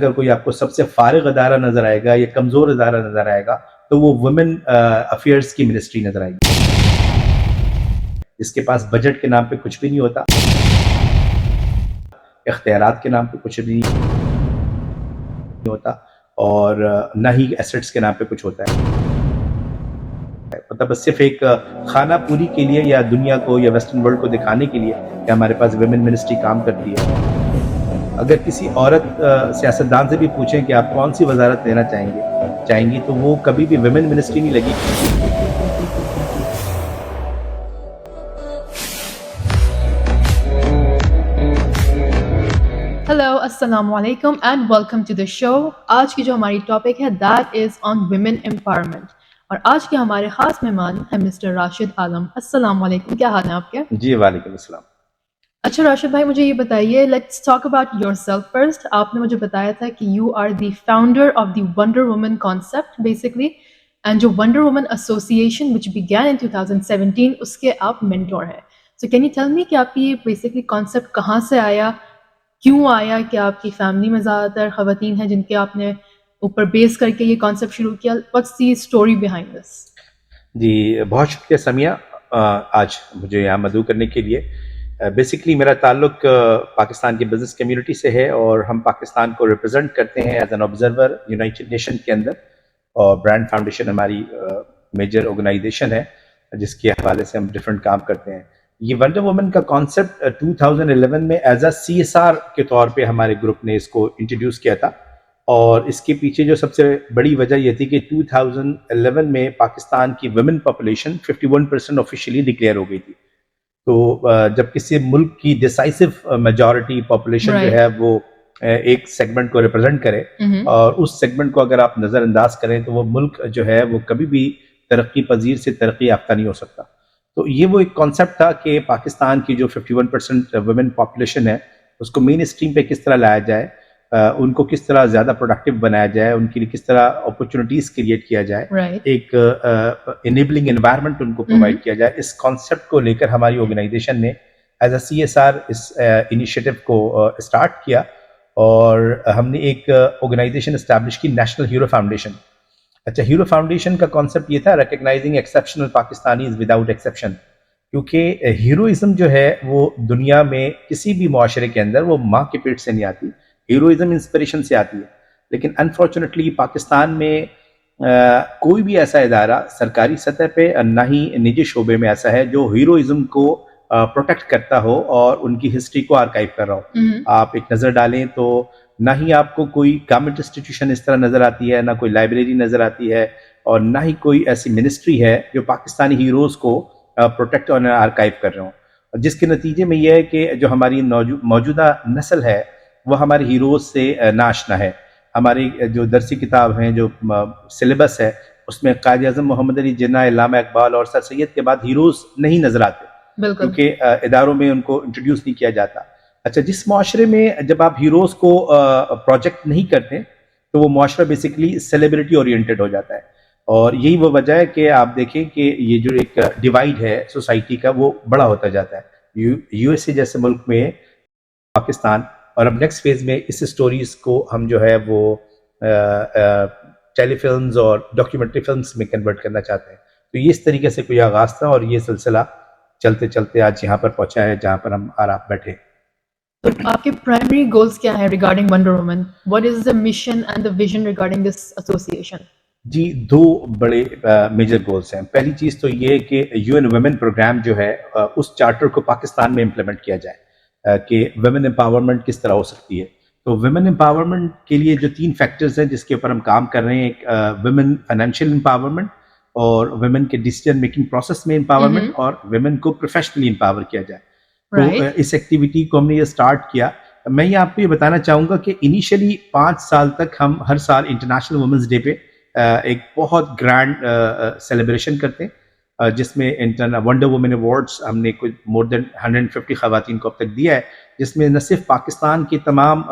اگر کوئی آپ کو سب سے فارغ ادارہ نظر آئے گا یا کمزور ادارہ نظر آئے گا تو وہ وومن افیئرس کی منسٹری نظر آئے گی، جس کے پاس بجٹ کے نام پہ کچھ بھی نہیں ہوتا، اختیارات کے نام پہ کچھ بھی نہیں ہوتا، اور نہ ہی ایسٹس کے نام پہ کچھ ہوتا ہے. مطلب بس صرف ایک خانہ پوری کے لیے یا دنیا کو یا ویسٹرن ورلڈ کو دکھانے کے لیے کہ ہمارے پاس ویمن منسٹری کام کرتی ہے. اگر کسی عورت سیاستدان سے بھی پوچھیں کہ آپ کون سی وزارت لینا چاہیں گی تو وہ کبھی بھی ویمن منسٹری نہیں لگی. ہیلو، السلام علیکم اینڈ ویلکم ٹو دا شو. آج کی جو ہماری ٹاپک ہے that is on women empowerment, اور آج کے ہمارے خاص مہمان ہیں مسٹر راشد عالم. السلام علیکم، کیا حال ہے آپ کے؟ جی وعلیکم السلام. اچھا راشد بھائی، مجھے یہ بتائیے، let's talk about yourself first. آپ نے مجھے بتایا تھا کہ you are the founder of the wonder woman concept basically, and جو wonder woman association which begin in 2017 اس کے آپ مینٹور ہیں. So can you tell me کہ آپ کی یہ بیسکلی کانسیپٹ کہاں سے آیا، کیوں آیا، کہ آپ کی فیملی میں زیادہ تر خواتین ہیں جن کے آپ نے اوپر بیس کر کے یہ کانسیپٹ شروع کیا؟ What's the story behind this? جی بہت شکریہ سمیہ آج مجھے یہاں مدعو کرنے کے لیے. بیسکلی میرا تعلق پاکستان کی بزنس کمیونٹی سے ہے، اور ہم پاکستان کو ریپرزینٹ کرتے ہیں as an observer United nation کے اندر، اور برانڈ فاؤنڈیشن ہماری میجر آرگنائزیشن ہے جس کے حوالے سے ہم ڈفرینٹ کام کرتے ہیں. یہ ونڈر وومن کا کانسیپٹ 2011 میں ایز اے CSR کے طور پہ ہمارے گروپ نے اس کو انٹروڈیوس کیا تھا، اور اس کے پیچھے جو سب سے بڑی وجہ یہ تھی کہ 2011 میں پاکستان کی ویمن پاپولیشن 51% آفیشیلی ڈکلیئر ہو گئی تھی. تو جب کسی ملک کی ڈیسائسو میجورٹی پاپولیشن جو ہے وہ ایک سیگمنٹ کو ریپرزینٹ کرے، اور اس سیگمنٹ کو اگر آپ نظر انداز کریں تو وہ ملک جو ہے وہ کبھی بھی ترقی پذیر سے ترقی یافتہ نہیں ہو سکتا. تو یہ وہ ایک کانسیپٹ تھا کہ پاکستان کی جو 51% ویمن پاپولیشن ہے اس کو مین اسٹریم پہ کس طرح لایا جائے، ان کو کس طرح زیادہ پروڈکٹیو بنایا جائے، ان کے لیے کس طرح اپرچونیٹیز کریٹ کیا جائے، ایک انیبلنگ انوائرمنٹ ان کو پرووائڈ کیا جائے. اس کانسیپٹ کو لے کر ہماری آرگنائزیشن نے ایز اے CSR اس انیشیٹو کو اسٹارٹ کیا، اور ہم نے ایک آرگنائزیشن اسٹیبلش کی، نیشنل ہیرو فاؤنڈیشن. اچھا، ہیرو فاؤنڈیشن کا کانسیپٹ یہ تھا recognizing exceptional Pakistanis without exception, کیونکہ ہیروئزم جو ہے وہ دنیا میں کسی بھی معاشرے کے اندر وہ ماں کے پیٹ سے نہیں آتی، ہیروئزم انسپریشن سے آتی ہے. لیکن انفارچونیٹلی پاکستان میں کوئی بھی ایسا ادارہ سرکاری سطح پہ نہ ہی نجی شعبے میں ایسا ہے جو ہیروئزم کو پروٹیکٹ کرتا ہو اور ان کی ہسٹری کو آرکائیو کر رہا ہو. آپ ایک نظر ڈالیں تو نہ ہی آپ کو کوئی گورنمنٹ انسٹیٹیوشن اس طرح نظر آتی ہے، نہ کوئی لائبریری نظر آتی ہے، اور نہ ہی کوئی ایسی منسٹری ہے جو پاکستانی ہیروز کو پروٹیکٹ اور آرکائیو کر رہے ہوں. جس کے نتیجے میں یہ ہے کہ جو ہماری موجودہ نسل ہے وہ ہمارے ہیروز سے ناشنا ہے. ہماری جو درسی کتاب ہیں، جو سلیبس ہے، اس میں قائد اعظم محمد علی جناح، علامہ اقبال اور سر سید کے بعد ہیروز نہیں نظر آتے، کیونکہ اداروں میں ان کو انٹروڈیوس نہیں کیا جاتا. اچھا، جس معاشرے میں جب آپ ہیروز کو پروجیکٹ نہیں کرتے تو وہ معاشرہ بیسکلی سیلیبریٹی اورینٹڈ ہو جاتا ہے. اور یہی وہ وجہ ہے کہ آپ دیکھیں کہ یہ جو ایک ڈیوائڈ ہے سوسائٹی کا وہ بڑا ہوتا جاتا ہے. USA جیسے ملک میں پاکستان، اور اب نیکسٹ فیز میں اس سٹوریز کو ہم جو ہے وہ ٹیلی فلمز اور ڈاکیومنٹری فلمز میں کنورٹ کرنا چاہتے ہیں. تو یہ اس طریقے سے کوئی آغاز تھا، اور یہ سلسلہ چلتے چلتے آج یہاں پر پہنچا ہے جہاں پر ہم اور آپ بیٹھے. تو آپ کے پرائمری گولز کیا ہیں regarding wonder woman? What is the mission and the vision regarding this association? جی، دو بڑے میجر گولز ہیں. پہلی چیز تو یہ کہ UN ویمن پروگرام جو ہے اس چارٹر کو پاکستان میں امپلیمنٹ کیا جائے کہ ویمن امپاورمنٹ کس طرح ہو سکتی ہے. تو ویمن امپاورمنٹ کے لیے جو 3 فیکٹرز ہیں جس کے اوپر ہم کام کر رہے ہیں، ایک ویمن فائنینشیل امپاورمنٹ، اور ویمن کے ڈیسیجن میکنگ پروسیس میں امپاورمنٹ، اور ویمن کو پروفیشنلی امپاور کیا جائے. تو اس ایکٹیویٹی کو ہم نے یہ اسٹارٹ کیا. میں یہ آپ کو یہ بتانا چاہوں گا کہ انیشلی 5 سال تک ہم ہر سال انٹرنیشنل وومنس ڈے پہ ایک بہت گرینڈ سیلیبریشن کرتے ہیں، جس میں ونڈر وومن ایوارڈس ہم نے کچھ مور دین 150 خواتین کو اب تک دیا ہے، جس میں نہ صرف پاکستان کے تمام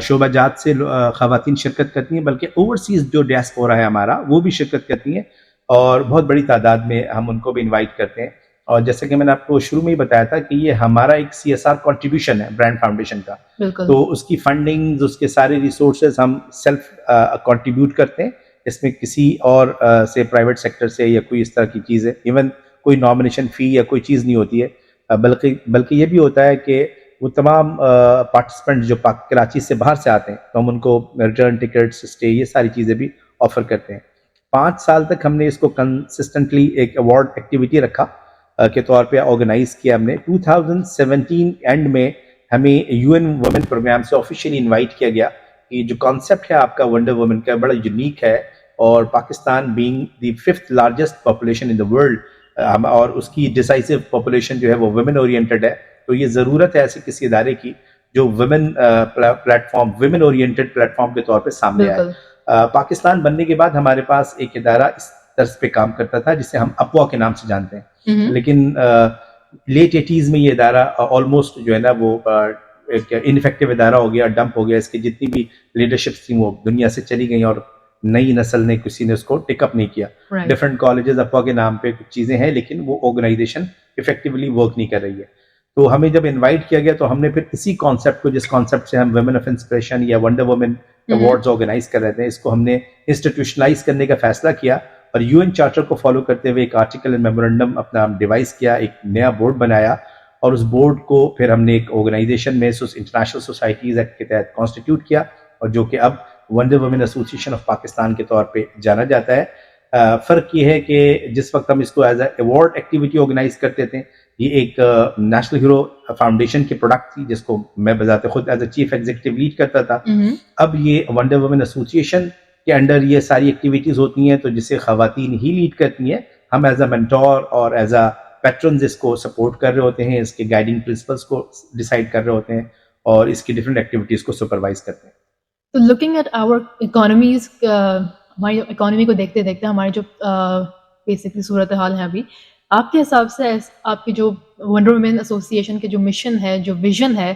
شعبہ جات سے خواتین شرکت کرتی ہیں بلکہ اوورسیز جو ڈیاسپورا ہے ہمارا وہ بھی شرکت کرتی ہیں، اور بہت بڑی تعداد میں ہم ان کو بھی انوائٹ کرتے ہیں. اور جیسے کہ میں نے آپ کو شروع میں ہی بتایا تھا کہ یہ ہمارا ایک CSR کنٹریبیوشن ہے برانڈ فاؤنڈیشن کا. بالکل. تو اس کی فنڈنگ، اس کے سارے ریسورسز ہم سیلف کنٹریبیوٹ کرتے ہیں. اس میں کسی اور سے پرائیویٹ سیکٹر سے یا کوئی اس طرح کی چیز ہے، ایون کوئی نامینیشن فی یا کوئی چیز نہیں ہوتی ہے. بلکہ یہ بھی ہوتا ہے کہ وہ تمام پارٹیسپینٹ جو کراچی سے باہر سے آتے ہیں تو ہم ان کو ریٹرن ٹکٹس، اسٹے، یہ ساری چیزیں بھی آفر کرتے ہیں. 5 سال تک ہم نے اس کو کنسسٹنٹلی ایک ایوارڈ ایکٹیویٹی رکھا کے طور پہ آرگنائز کیا ہم نے. 2017 اینڈ میں ہمیں UN وومن پروگرام سے آفیشیلی انوائٹ کیا گیا کہ جو کانسیپٹ ہے آپ کا ونڈر وومن کا بڑا یونیک ہے، اور Pakistan being the 5th largest population in the world, اور اس کی ڈیسائسو پاپولیشن جو ہے وہ ویمن اورینٹڈ ہے. تو یہ ضرورت ہے ایسے کسی ادارے کی جو women plate form, women oriented plate form کے طور پہ سامنے آئے. پاکستان بننے کے بعد ہمارے پاس ایک ادارہ اس طرز پہ کام کرتا تھا جسے ہم اپوا کے نام سے جانتے ہیں، لیکن لیٹ 80s میں یہ ادارہ آلموسٹ جو ہے نا وہ ایک انفیکٹو ادارہ ہو گیا، ڈمپ ہو گیا. اس کی جتنی بھی لیڈرشپس تھیں وہ دنیا سے چلی گئیں، اور نئی نسل نے کسی نے اس کو ٹک اپ نہیں کیا. ڈفرینٹ کالجز اپوا کے نام پہ کچھ چیزیں ہیں، لیکن وہ آرگنائزیشن افیکٹولی ورک نہیں کر رہی ہے. تو ہمیں جب انوائٹ کیا گیا تو ہم نے پھر اسی کانسیپٹ کو، جس کانسیپٹ سے ہم ویمن آف انسپریشن یا ونڈر وومن ایوارڈز آرگنائز کر رہے تھے، اس کو ہم نے انسٹیٹیوشنلائز کرنے کا فیصلہ کیا، اور UN چارٹر کو فالو کرتے ہوئے ایک آرٹیکل اینڈ میمورنڈم اپنا ڈیوائز کیا، ایک نیا بورڈ بنایا، اور اس بورڈ کو پھر ہم نے ایک آرگنائزیشن میں انٹرنیشنل سوسائٹیز ایکٹ کے تحت کانسٹیٹیوٹ کیا، اور جو کہ اب wonder woman association of Pakistan کے طور پہ جانا جاتا ہے. فرق یہ ہے کہ جس وقت ہم اس کو as a award activity organize کرتے تھے، یہ ایک نیشنل ہیرو فاؤنڈیشن کی پروڈکٹ تھی جس کو میں بذات خود as a chief executive lead کرتا تھا. اب یہ ونڈر وومن ایسوسیشن کے انڈر یہ ساری ایکٹیویٹیز ہوتی ہیں، تو جسے خواتین ہی لیڈ کرتی ہیں. ہم ایز اے مینٹور اور ایز اے پیٹرنز اس کو سپورٹ کر رہے ہوتے ہیں، اس کے گائیڈنگ پرنسپلس کو ڈیسائیڈ کر رہے ہوتے ہیں، اور اس کی ڈفرینٹ ایکٹیویٹیز کو سپروائز کرتے ہیں. تو لوکنگ ایٹ آور اکانومیز، ہماری اکانومی کو دیکھتے دیکھتے ہماری جو بیسکلی صورتحال ہے ابھی، آپ کے حساب سے آپ کی جو ونڈر وومن ایسوسیشن کے جو مشن ہے، جو ویژن ہے،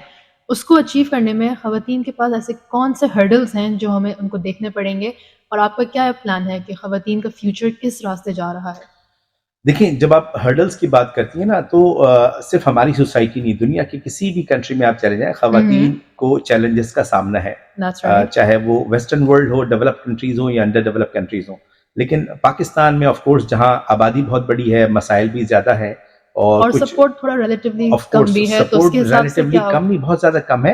اس کو اچیو کرنے میں خواتین کے پاس ایسے کون سے ہرڈلز ہیں جو ہمیں ان کو دیکھنے پڑیں گے، اور آپ کا کیا پلان ہے کہ خواتین کا فیوچر کس راستے جا رہا ہے؟ دیکھیں، جب آپ ہرڈلز کی بات کرتی ہیں نا، تو صرف ہماری سوسائٹی نہیں، دنیا کی کسی بھی کنٹری میں آپ چلے جائیں، خواتین کو چیلنجز کا سامنا ہے، چاہے وہ ویسٹرن ورلڈ ہو، ڈیولپڈ کنٹریز ہوں یا انڈر ڈیولپ کنٹریز ہوں. لیکن پاکستان میں آف کورس جہاں آبادی بہت بڑی ہے، مسائل بھی زیادہ ہیں، اور سپورٹ تھوڑا ریلیٹیولی کم بھی ہے، تو اس کے حساب سے کیا کم نہیں، بہت زیادہ کم ہے،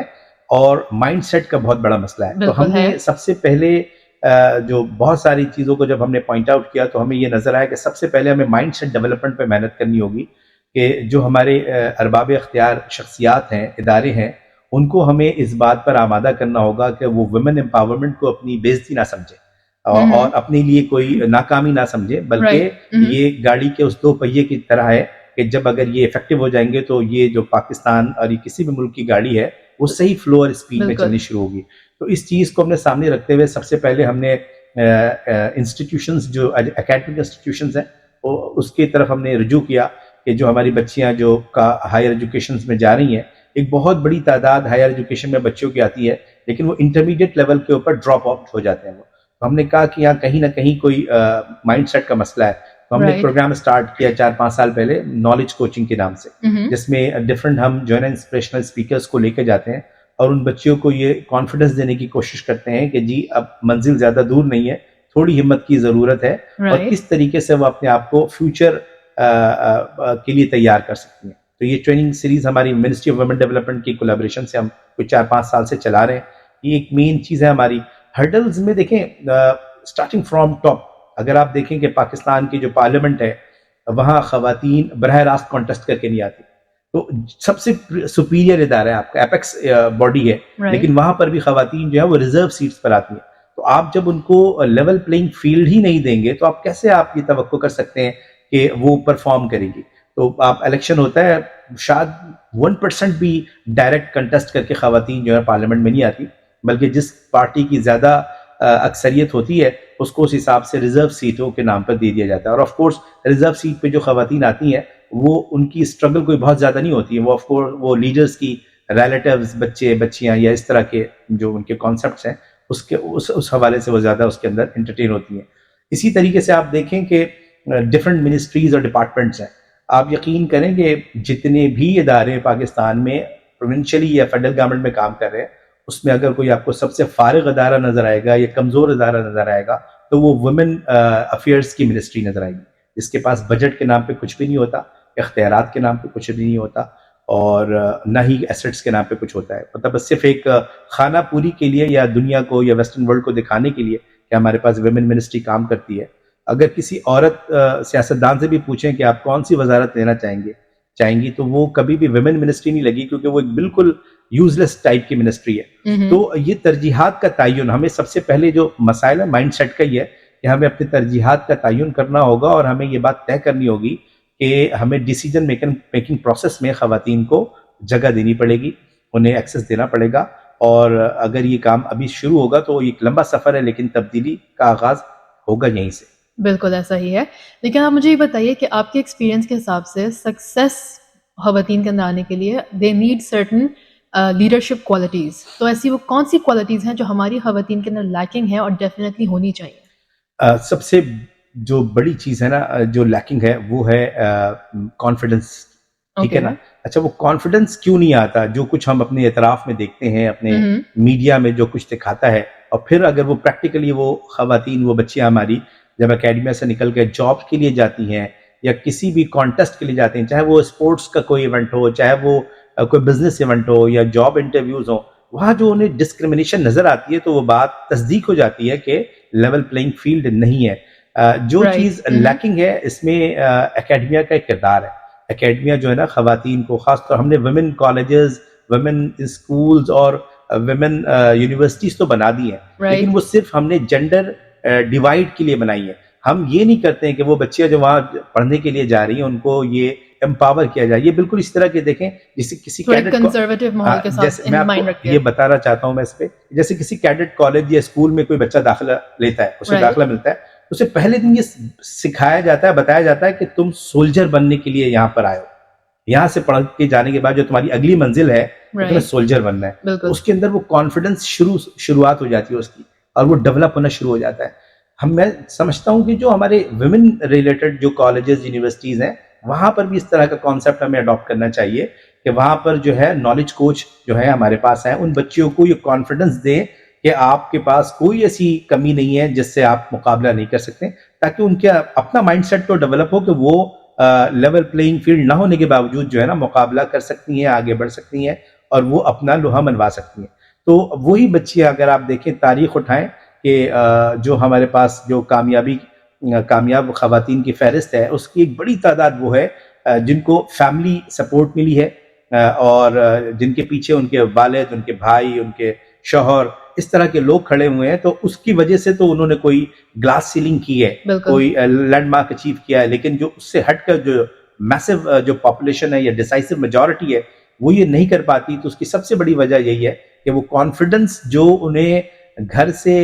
اور مائنڈ سیٹ کا بہت بڑا مسئلہ ہے. تو ہم نے سب سے پہلے جو بہت ساری چیزوں کو جب ہم نے پوائنٹ آؤٹ کیا تو ہمیں یہ نظر آیا کہ سب سے پہلے ہمیں مائنڈ سیٹ ڈیولپمنٹ پہ محنت کرنی ہوگی، کہ جو ہمارے ارباب اختیار شخصیات ہیں، ادارے ہیں، ان کو ہمیں اس بات پر آمادہ کرنا ہوگا کہ وہ ویمن امپاورمنٹ کو اپنی بےعزتی نہ سمجھے، اور اپنے لیے کوئی ناکامی نہ سمجھے، بلکہ یہ گاڑی کے اس 2 پہیے کی طرح ہے کہ جب اگر یہ افیکٹو ہو جائیں گے تو یہ جو پاکستان اور یہ کسی بھی ملک کی گاڑی ہے وہ صحیح فلو اور اسپیڈ میں چلنی شروع ہوگی. تو اس چیز کو ہم نے سامنے رکھتے ہوئے سب سے پہلے ہم نے انسٹیٹیوشنز، جو اکیڈمک انسٹیٹیوشنز ہیں، اس کی طرف ہم نے رجوع کیا کہ جو ہماری بچیاں جو ہائر ایجوکیشنز میں جا رہی ہیں، ایک بہت بڑی تعداد ہائر ایجوکیشن میں بچوں کی آتی ہے، لیکن وہ انٹرمیڈیٹ لیول کے اوپر ڈراپ آؤٹ ہو جاتے ہیں. تو ہم نے کہا کہ یہاں کہیں نہ کہیں کوئی مائنڈ سیٹ کا مسئلہ ہے. تو ہم نے ایک پروگرام اسٹارٹ کیا 4-5 سال پہلے، نالج کوچنگ کے نام سے، جس میں ڈفرینٹ ہم جو ہے نا انسپریشنل اسپیکرس کو لے کے جاتے ہیں، اور ان بچیوں کو یہ کانفیڈنس دینے کی کوشش کرتے ہیں کہ جی اب منزل زیادہ دور نہیں ہے، تھوڑی ہمت کی ضرورت ہے، اور کس طریقے سے وہ اپنے آپ کو فیوچر کے لیے تیار کر سکتی ہیں. تو یہ ٹریننگ سیریز ہماری منسٹری آف ویمن ڈیولپمنٹ کی کولیبریشن سے ہم کچھ 4-5 سال سے چلا رہے ہیں. یہ ایک مین چیز ہے ہماری. ہرڈلز میں دیکھیں، اسٹارٹنگ فرام ٹاپ، اگر آپ دیکھیں کہ پاکستان کی جو پارلیمنٹ ہے وہاں خواتین براہ راست کانٹیسٹ کر کے نہیں آتی. تو سب سے سپیریئر ادارہ ہے آپ کا، ایپیکس باڈی ہے، لیکن وہاں پر بھی خواتین جو ہے وہ ریزرو سیٹس پر آتی ہیں. تو آپ جب ان کو لیول پلینگ فیلڈ ہی نہیں دیں گے تو آپ کیسے آپ یہ توقع کر سکتے ہیں کہ وہ پرفارم کریں گی. تو آپ الیکشن ہوتا ہے، شاید 1% بھی ڈائریکٹ کنٹیسٹ کر کے خواتین جو ہے پارلیمنٹ میں نہیں آتی، بلکہ جس پارٹی کی زیادہ اکثریت ہوتی ہے اس کو اس حساب سے ریزرو سیٹوں کے نام پر دے دیا جاتا ہے. اور آف کورس ریزرو سیٹ پہ جو خواتین آتی ہیں وہ ان کی اسٹرگل کوئی بہت زیادہ نہیں ہوتی ہے، وہ آف کورس وہ لیڈرز کی ریلیٹیوز، بچے بچیاں یا اس طرح کے جو ان کے کانسیپٹس ہیں اس حوالے سے وہ زیادہ اس کے اندر انٹرٹین ہوتی ہیں. اسی طریقے سے آپ دیکھیں کہ ڈفرینٹ منسٹریز اور ڈپارٹمنٹس ہیں، آپ یقین کریں کہ جتنے بھی ادارے پاکستان میں پروونشلی یا فیڈرل گورنمنٹ میں کام کر رہے ہیں اس میں اگر کوئی آپ کو سب سے فارغ ادارہ نظر آئے گا یا کمزور ادارہ نظر آئے گا تو وہ وومن افیئرس کی منسٹری نظر آئے گی، جس کے پاس بجٹ کے نام پہ کچھ بھی نہیں ہوتا، اختیارات کے نام پہ کچھ بھی نہیں ہوتا، اور نہ ہی ایسٹس کے نام پہ کچھ ہوتا ہے. مطلب صرف ایک خانہ پوری کے لیے یا دنیا کو یا ویسٹرن ورلڈ کو دکھانے کے لیے کہ ہمارے پاس ویمن منسٹری کام کرتی ہے. اگر کسی عورت سیاستدان سے بھی پوچھیں کہ آپ کون سی وزارت لینا چاہیں گی تو وہ کبھی بھی ویمن منسٹری نہیں لگی، کیونکہ وہ ایک بالکل یوز لیس ٹائپ کی منسٹری ہے. تو یہ ترجیحات کا تعین، ہمیں سب سے پہلے جو مسائل ہے مائنڈ سیٹ کا ہی ہے کہ ہمیں اپنی ترجیحات کا تعین کرنا ہوگا، اور ہمیں یہ بات طے کرنی ہوگی کہ ہمیں ڈیسیجن میکنگ پروسیس میں خواتین کو جگہ دینی پڑے گی، انہیں ایکسس دینا پڑے گا. اور اگر یہ کام ابھی شروع ہوگا تو ایک لمبا سفر ہے، لیکن تبدیلی کا آغاز ہوگا یہیں سے. بالکل ایسا ہی ہے. لیکن آپ مجھے یہ بتائیے کہ آپ کے ایکسپیرینس کے حساب سے سکسیس خواتین کے اندر آنے کے لیے they need certain leadership qualities, تو ایسی وہ کون سی کوالٹیز ہیں جو ہماری خواتین کے اندر لیکنگ ہے اور ڈیفینیٹلی ہونی چاہیے؟ سب سے جو بڑی چیز ہے نا جو لیکنگ ہے وہ ہے کانفیڈنس. ٹھیک ہے نا. اچھا، وہ کانفیڈنس کیوں نہیں آتا؟ جو کچھ ہم اپنے اعتراف میں دیکھتے ہیں، اپنے میڈیا میں جو کچھ دکھاتا ہے، اور پھر اگر وہ پریکٹیکلی وہ خواتین، وہ بچیاں ہماری جب اکیڈمیا سے نکل کے جاب کے لیے جاتی ہیں یا کسی بھی کانٹیسٹ کے لیے جاتے ہیں، چاہے وہ اسپورٹس کا کوئی ایونٹ ہو، چاہے وہ کوئی بزنس ایونٹ ہو یا جاب انٹرویوز ہوں، وہاں جو انہیں ڈسکریمنیشن نظر آتی ہے تو وہ بات تصدیق ہو جاتی ہے کہ لیول پلینگ فیلڈ نہیں ہے. جو چیز لیکنگ ہے اس میں اکیڈمیا کا ایک کردار ہے. اکیڈمیا جو ہے نا خواتین کو، خاص طور ہم نے ویمن کالجز، ویمن اسکولز اور ویمن یونیورسٹیز تو بنا دی ہیں، لیکن وہ صرف ہم نے جینڈر ڈیوائڈ کے لیے بنائی ہے. ہم یہ نہیں کرتے ہیں کہ وہ بچیاں جو وہاں پڑھنے کے لیے جا رہی ہیں ان کو یہ امپاور کیا جائے. یہ بالکل اس طرح کے دیکھیں جیسے کسی یہ بتانا چاہتا ہوں میں اس پہ، جیسے کسی کیڈٹ کالج یا اسکول میں کوئی بچہ داخلہ لیتا ہے، اسے داخلہ ملتا ہے، اسے پہلے دن یہ سکھایا جاتا ہے، بتایا جاتا ہے کہ تم سولجر بننے کے لیے یہاں پر آئے ہو. یہاں سے پڑھ کے جانے کے بعد جو تمہاری اگلی منزل ہے تمہیں سولجر بننا ہے. اس کے اندر وہ کانفیڈنس شروعات ہو جاتی ہے اس کی، اور وہ ڈیولپ ہونا شروع ہو جاتا ہے. میں سمجھتا ہوں کہ جو ہمارے ویمن ریلیٹڈ جو کالجز یونیورسٹیز ہیں وہاں پر بھی اس طرح کا کانسیپٹ ہمیں اڈاپٹ کرنا چاہیے کہ وہاں پر جو ہے نالج کوچ جو ہے ہمارے پاس ہیں، ان بچیوں کو یہ کانفیڈنس دیں کہ آپ کے پاس کوئی ایسی کمی نہیں ہے جس سے آپ مقابلہ نہیں کر سکتے، تاکہ ان کے اپنا مائنڈ سیٹ تو ڈیولپ ہو کہ وہ لیول پلینگ فیلڈ نہ ہونے کے باوجود جو ہے نا مقابلہ کر سکتی ہیں، آگے بڑھ سکتی ہیں اور وہ اپنا لوہا منوا سکتی ہیں. تو وہی بچیاں اگر آپ دیکھیں، تاریخ اٹھائیں کہ جو ہمارے پاس جو کامیاب خواتین کی فہرست ہے اس کی ایک بڑی تعداد وہ ہے جن کو فیملی سپورٹ ملی ہے، اور جن کے پیچھے ان کے والد، ان کے بھائی، ان کے شوہر، اس طرح کے لوگ کھڑے ہوئے ہیں. تو اس کی وجہ سے تو انہوں نے کوئی گلاس سیلنگ کی ہے، کوئی لینڈ مارک اچیو کیا ہے، لیکن جو اس سے ہٹ کر جو میسو جو پاپولیشن ہے یا ڈیسائسو میجورٹی ہے وہ یہ نہیں کر پاتی. تو اس کی سب سے بڑی وجہ یہی ہے کہ وہ کانفیڈنس جو انہیں گھر سے،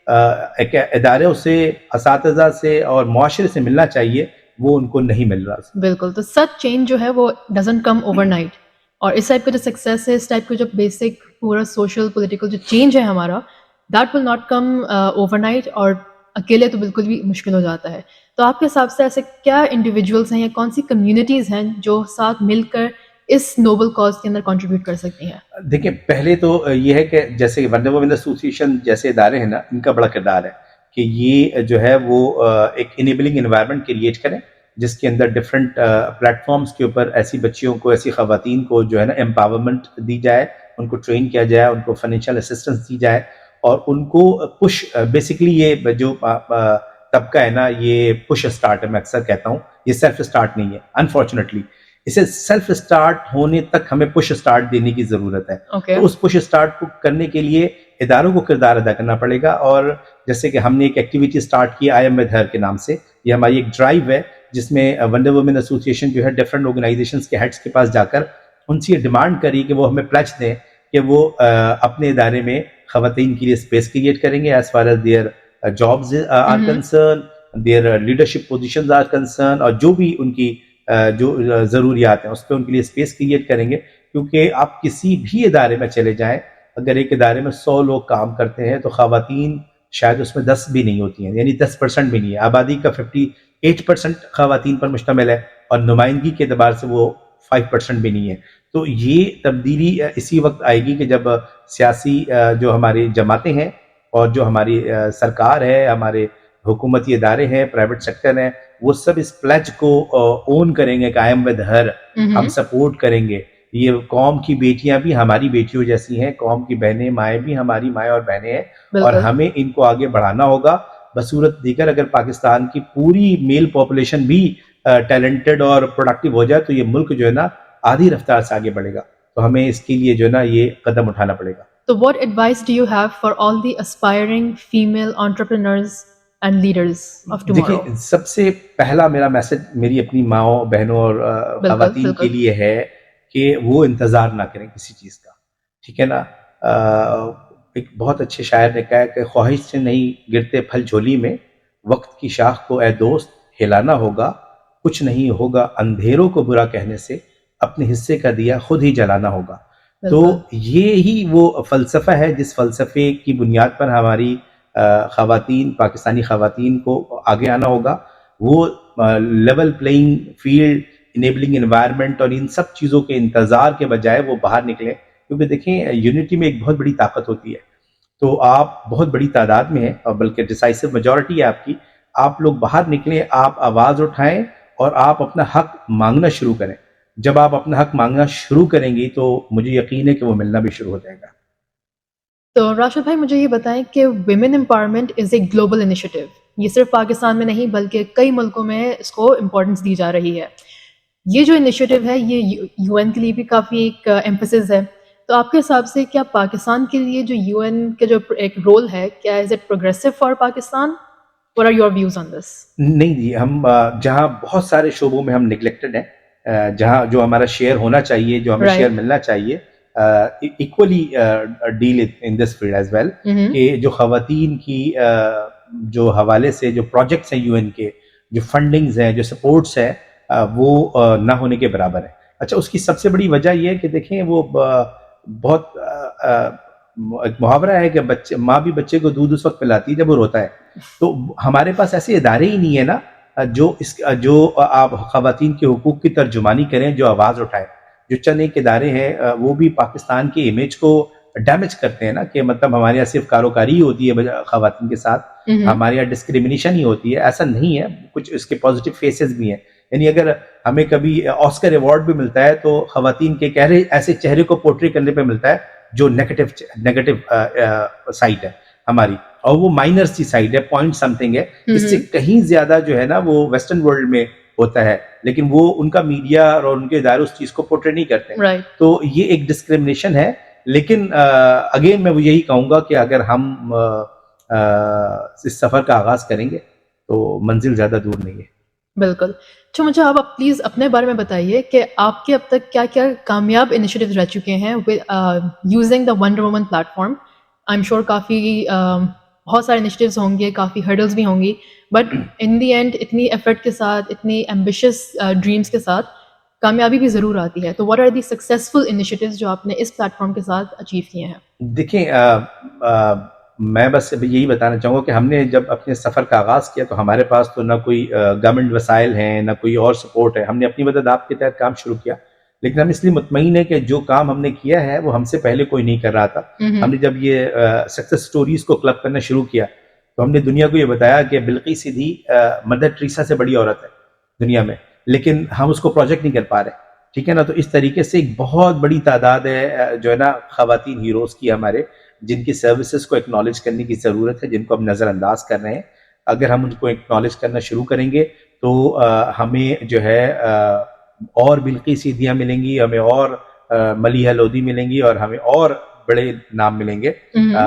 اداروں سے، اساتذہ سے اور معاشرے سے ملنا چاہیے وہ ان کو نہیں مل رہا. بالکل. تو سچ چینج جو ہے وہ ڈزنٹ کم اوور نائٹ، اور اس ٹائپ کا جو سکسیس ہے، اس ٹائپ کا جو بیسک پورا سوشل پولیٹیکل جو چینج ہے ہمارا، that will not come over night, اور اکیلے تو بالکل بھی مشکل ہو جاتا ہے. تو آپ کے حساب سے ایسے کیا انڈیویجولس ہیں یا کون سی کمیونٹیز ہیں جو ساتھ مل کر اس نوبل کاز کے اندر کنٹریبیوٹ کر سکتی ہیں؟ دیکھیں، پہلے تو یہ ہے کہ جیسے ونڈر وومن ایسوسیشن جیسے ادارے ہیں نا، ان کا بڑا کردار ہے کہ یہ جو ہے وہ ایک انیبلنگ انوائرمنٹ کریٹ کریں جس کے اندر ڈفرینٹ پلیٹ فارمز کے اوپر ایسی بچیوں کو، ایسی خواتین کو جو ہے نا امپاورمنٹ دی جائے، ان کو ٹرین کیا جائے، ان کو فائنینشیل اسسٹنس دی جائے، اور ان کو پش، بیسکلی یہ جو طبقہ ہے نا یہ پش اسٹارٹ ہے، میں اکثر کہتا ہوں یہ سیلف اسٹارٹ نہیں ہے. انفارچونیٹلی اسے سیلف اسٹارٹ ہونے تک ہمیں پش اسٹارٹ دینے کی ضرورت ہے. تو اس پش اسٹارٹ کو کرنے کے لیے اداروں کو کردار ادا کرنا پڑے گا. اور جیسے کہ ہم نے ایک ایکٹیویٹی اسٹارٹ کی آئی ایم ود ہر کے نام سے، یہ ہماری ایک ڈرائیو ہے جس میں ونڈر وومن ایسوسیشن جو ہے ڈفرینٹ آرگنائزیشنس کے ہیڈس کے پاس جا کر ان سے یہ ڈیمانڈ کری کہ وہ ہمیں پلیج دیں کہ وہ اپنے ادارے میں خواتین کے لیے اسپیس کریٹ کریں گے as far as their jobs are concern, their leadership positions are concern, اور جو بھی ان کی جو ضروریات ہیں اس پہ ان کے لیے اسپیس کریٹ کریں گے. کیونکہ آپ کسی بھی ادارے میں چلے جائیں، اگر ایک ادارے میں 100 لوگ کام کرتے ہیں تو خواتین شاید اس میں 10 بھی نہیں ہوتی ہیں، یعنی 10% بھی نہیں ہے. آبادی کا 58% خواتین پر مشتمل ہے، اور نمائندگی کے اعتبار سے وہ 5% بھی نہیں ہے. تو یہ تبدیلی اسی وقت آئے گی کہ جب سیاسی جو ہماری جماعتیں ہیں اور جو ہماری سرکار ہے, ہمارے حکومتی ادارے ہیں, پرائیویٹ سیکٹر ہیں, وہ سب اس پلیج کو اون کریں گے کہ آئی ایم ود ہر, ہم سپورٹ کریں گے. یہ قوم کی بیٹیاں بھی ہماری بیٹیوں جیسی ہیں, قوم کی بہنیں مائیں بھی ہماری مائیں اور بہنیں ہیں, اور ہمیں ان کو آگے بڑھانا ہوگا. بصورت دیگر اگر پاکستان کی پوری میل پاپولیشن بھی ٹیلنٹڈ اور پروڈکٹیو ہو جائے تو یہ ملک جو ہے نا آدھی رفتار سے آگے بڑھے گا. تو ہمیں اس کے لیے جو ہے نا یہ قدم اٹھانا پڑے گا. So what advice do you have for all the aspiring female entrepreneurs and leaders of tomorrow? دیکھیں, سب سے پہلا میرا میسج میری اپنی ماؤں, بہنوں اور خواتین کے لیے ہے کہ وہ انتظار نہ کریں کسی چیز کا. ٹھیک ہے نا, ایک بہت اچھے شاعر نے کہا کہ خواہش سے نہیں گرتے پھل جھولی میں, وقت کی شاخ کو اے دوست ہلانا ہوگا, کچھ نہیں ہوگا اندھیروں کو برا کہنے سے, اپنے حصے کا دیا خود ہی جلانا ہوگا. تو یہ ہی وہ فلسفہ ہے جس فلسفے کی بنیاد پر ہماری خواتین, پاکستانی خواتین کو آگے آنا ہوگا. وہ level playing field, enabling environment اور ان سب چیزوں کے انتظار کے بجائے وہ باہر نکلیں, کیونکہ دیکھیں یونٹی میں ایک بہت بڑی طاقت ہوتی ہے. تو آپ بہت بڑی تعداد میں ہیں اور بلکہ ڈیسائسو میجورٹی ہے آپ کی, آپ لوگ باہر نکلیں, آپ آواز اٹھائیں اور آپ اپنا حق مانگنا شروع کریں. جب آپ اپنا حق مانگنا شروع کریں گی تو مجھے یقین ہے کہ وہ ملنا بھی شروع ہو جائے گا. تو راشد بھائی مجھے یہ بتائیں کہ women empowerment is a global initiative. یہ صرف پاکستان میں نہیں بلکہ کئی ملکوں میں اس کو امپورٹنس دی جا رہی ہے. یہ جو انیشیٹو ہے یہ یو این کے لیے بھی کافی ایک ایمفسس ہے. تو آپ کے حساب سے کیا پاکستان کے لیے جو یو این کا جو ایک رول ہے, کیا is it progressive for Pakistan? What are your views on this? نہیں جی, ہم جہاں بہت سارے شعبوں میں ہم نگلیکٹڈ ہیں, جہاں جو ہمارا شیئر ہونا چاہیے, جو ہمیں شیئر ملنا چاہیے, equally deal in this field as well, کہ جو خواتین کی جو حوالے سے جو پروجیکٹس ہیں یو این کے, جو فنڈنگز ہیں, جو سپورٹس ہیں, وہ نہ ہونے کے برابر ہیں. اچھا, اس کی سب سے بڑی وجہ یہ ہے کہ دیکھیں وہ بہت ایک محاورہ ہے کہ ماں بھی بچے کو دودھ اس وقت پلاتی ہے جب وہ روتا ہے. تو ہمارے پاس ایسے ادارے ہی نہیں ہیں نا جو آپ خواتین کے حقوق کی ترجمانی کریں, جو آواز اٹھائیں. جو چند ایک ادارے ہیں وہ بھی پاکستان کی امیج کو ڈیمیج کرتے ہیں نا, کہ مطلب ہمارے یہاں صرف کاروکاری ہی ہوتی ہے خواتین کے ساتھ, ہمارے یہاں ڈسکریمنیشن ہی ہوتی ہے. ایسا نہیں ہے, کچھ اس کے پازیٹیو فیسز بھی ہیں. یعنی اگر ہمیں کبھی آسکر ایوارڈ بھی ملتا ہے تو خواتین کے ایسے چہرے کو پورٹری کرنے پہ ملتا ہے جو نیگیٹو سائٹ ہے ہماری, اور وہ مائنر سی سائڈ ہے, پوائنٹ سم تھنگ ہے. اس سے کہیں زیادہ جو ہے نا وہ ویسٹرن ورلڈ میں ہوتا ہے, لیکن وہ ان کا میڈیا اور ان کے ادارے اس چیز کو پورٹری نہیں کرتے. تو یہ ایک ڈسکریمنیشن ہے. لیکن اگین میں وہ یہی کہوں گا کہ اگر ہم اس سفر کا آغاز کریں گے تو منزل زیادہ دور نہیں ہے. بالکل. اچھا, مجھے آپ پلیز اپنے بارے میں بتائیے کہ آپ کے اب تک کیا کیا کامیاب انیشیٹیوز رہ چکے ہیں using the wonder woman platform. I am sure کافی بہت سارے انیشیٹیوز ہوں گے, کافی ہرڈلز بھی ہوں گی, بٹ ان دی اینڈ اتنی ایفرٹ کے ساتھ, اتنی ایمبیشیس ڈریمس کے ساتھ کامیابی بھی ضرور آتی ہے. تو what are the successful initiatives جو آپ نے اس پلیٹ فارم کے ساتھ اچیو کیے ہیں؟ دیکھیں, میں بس یہی بتانا چاہوں گا کہ ہم نے جب اپنے سفر کا آغاز کیا تو ہمارے پاس تو نہ کوئی گورنمنٹ وسائل ہیں, نہ کوئی اور سپورٹ ہے. ہم نے اپنی مدد آپ کے تحت کام شروع کیا, لیکن ہم اس لیے مطمئن ہیں کہ جو کام ہم نے کیا ہے وہ ہم سے پہلے کوئی نہیں کر رہا تھا. ہم نے جب یہ سکسیس سٹوریز کو کلب کرنا شروع کیا تو ہم نے دنیا کو یہ بتایا کہ بلقیس سیدھی مدر ٹریسا سے بڑی عورت ہے دنیا میں, لیکن ہم اس کو پروجیکٹ نہیں کر پا رہے. ٹھیک ہے نا. تو اس طریقے سے ایک بہت بڑی تعداد ہے جو ہے نا خواتین ہیروز کی ہمارے, جن کی سروسز کو ایکنالج کرنے کی ضرورت ہے, جن کو ہم نظر انداز کر رہے ہیں. اگر ہم ان کو ایکنالج کرنا شروع کریں گے تو ہمیں جو ہے اور بلقیس سیدھیاں ملیں گی, ہمیں اور ملیحہ لودھی ملیں گی, اور ہمیں اور بڑے نام ملیں گے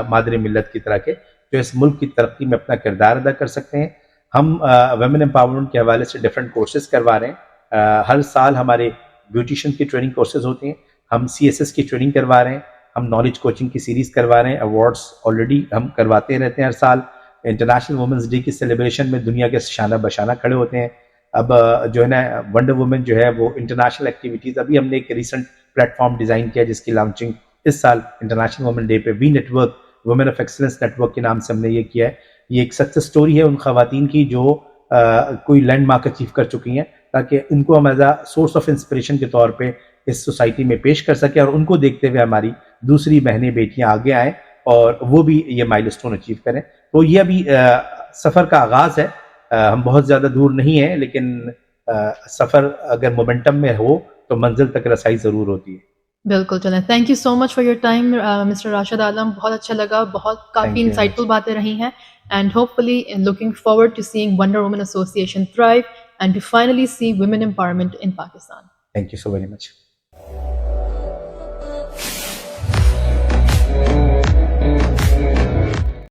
مادر ملت کی طرح کے, جو اس ملک کی ترقی میں اپنا کردار ادا کر سکتے ہیں. ہم ویمن امپاورمنٹ کے حوالے سے ڈفرینٹ کورسز کروا رہے ہیں. ہر سال ہمارے بیوٹیشین کی ٹریننگ کورسز ہوتے ہیں, ہم CSS کی ٹریننگ کروا رہے ہیں, ہم نالج کوچنگ کی سیریز کروا رہے ہیں. ایوارڈس آلریڈی ہم کرواتے رہتے ہیں ہر سال. انٹرنیشنل وومنس ڈے کی سیلیبریشن میں دنیا کے شانہ بشانہ کھڑے ہوتے ہیں. اب جو ہے نا ونڈر وومن جو ہے وہ انٹرنیشنل ایکٹیویٹیز, ابھی ہم نے ایک ریسنٹ پلیٹ فارم ڈیزائن کیا جس کی لانچنگ اس سال انٹرنیشنل وومن ڈے پہ we network, woman of excellence network کے نام سے ہم نے یہ کیا ہے. یہ ایک سکسیس سٹوری ہے ان خواتین کی جو کوئی لینڈ مارک اچیو کر چکی ہیں. تاکہ ان کو ہم as a source of inspiration کے طور پہ اس سوسائٹی میں پیش کر سکیں، اور ان کو دیکھتے ہوئے ہماری دوسری بہنیں بیٹیاں آگے آئیں اور وہ بھی یہ مائل اسٹون اچیو کریں. تو یہ ابھی سفر کا آغاز ہے، ہم بہت زیادہ دور نہیں ہیں، لیکن سفر اگر مومنٹم میں ہو تو منزل تک رسائی ضرور ہوتی ہے. بالکل چلیں. Thank you so much for your time mister Rashid Alam. بہت اچھا لگا، بہت کافی Thank you very insightful much. باتیں رہی ہیں. And hopefully looking forward to seeing wonder woman association thrive and to finally see women empowerment in Pakistan. Thank you so very much.